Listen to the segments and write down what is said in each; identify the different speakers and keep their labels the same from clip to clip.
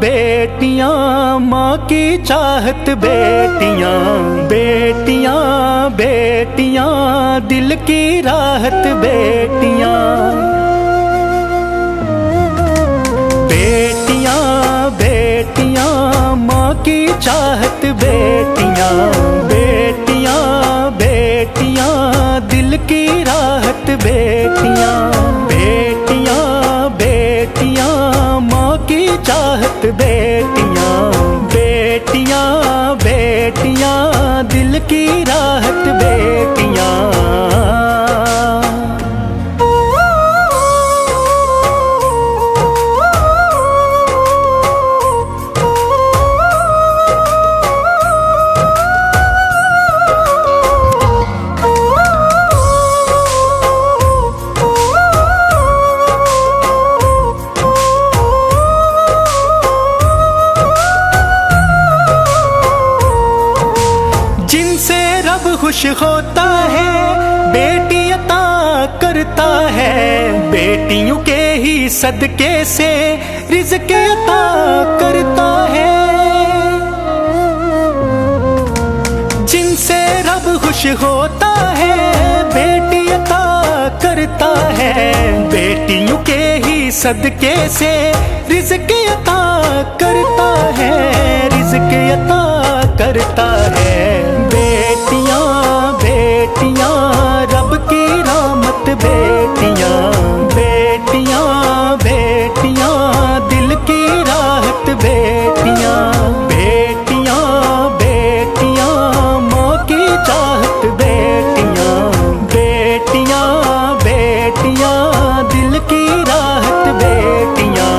Speaker 1: बेटियां माँ की चाहत बेटियां, बेटियां बेटियां दिल की राहत बेटियां, बेटियां बेटियां माँ की चाहत बेटियां, बेटियां बेटियां दिल की राहत बेटियां, बेटियां बेटियां माँ की चाहत बेटियां, बेटियां बेटियां दिल की राहत बेटियां। खुश होता है बेटी अता करता है, बेटियों के ही सदके से रिज़्क़ अता करता है, जिनसे रब खुश होता है बेटी अता करता है, बेटियों के ही सदके से रिज़्क़ अता करता है, रिज़्क़ अता करता है। बेटियां बेटियां रब की रहमत बेटियां, बेटियां बेटियां दिल की राहत बेटियां, बेटियां बेटियां माँ की चाहत बेटियां, बेटियां बेटियां दिल की राहत बेटियां।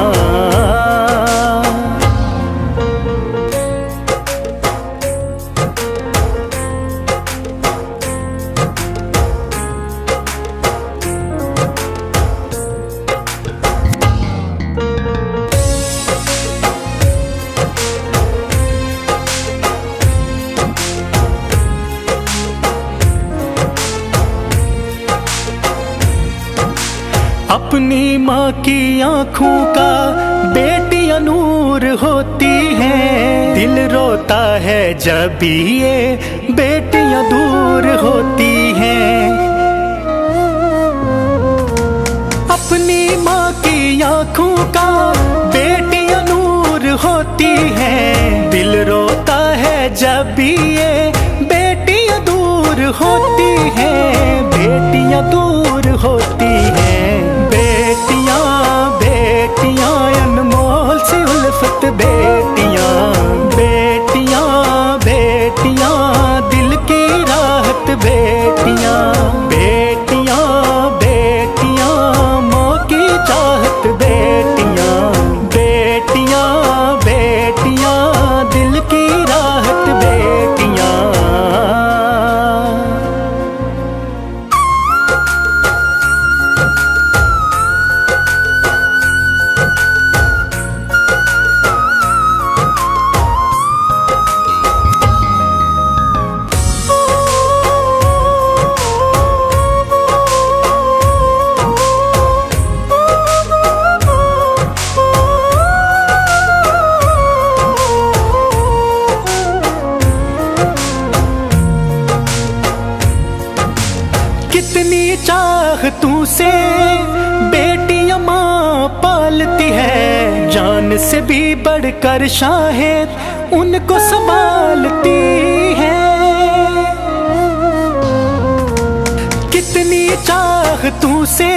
Speaker 1: अपनी माँ की आँखों का बेटियां नूर होती हैं, दिल रोता है जब भी ये बेटियां दूर होती हैं, अपनी माँ की आँखों का बेटियां नूर होती हैं, दिल रोता है जब भी ये बेटियां दूर होती हैं, बेटियां दूर होती हैं। बेटियां बेटियां अनमोल सी उल्फत बेटियां, बेटियां बेटियां दिल की राहत बेटियां, बेटियां बेटियां माँ की चाहत बेटियां, बेटियां बेटियां दिल की राहत बेटियां। कितनी चाहतों से बेटियां माँ पालती है, जान से भी बढ़कर शायद उनको संभालती है, कितनी चाहतों से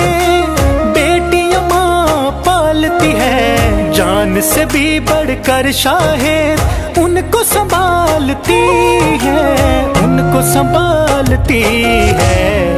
Speaker 1: बेटियां माँ पालती है, जान से भी बढ़कर शायद उनको संभालती है, उनको संभालती है।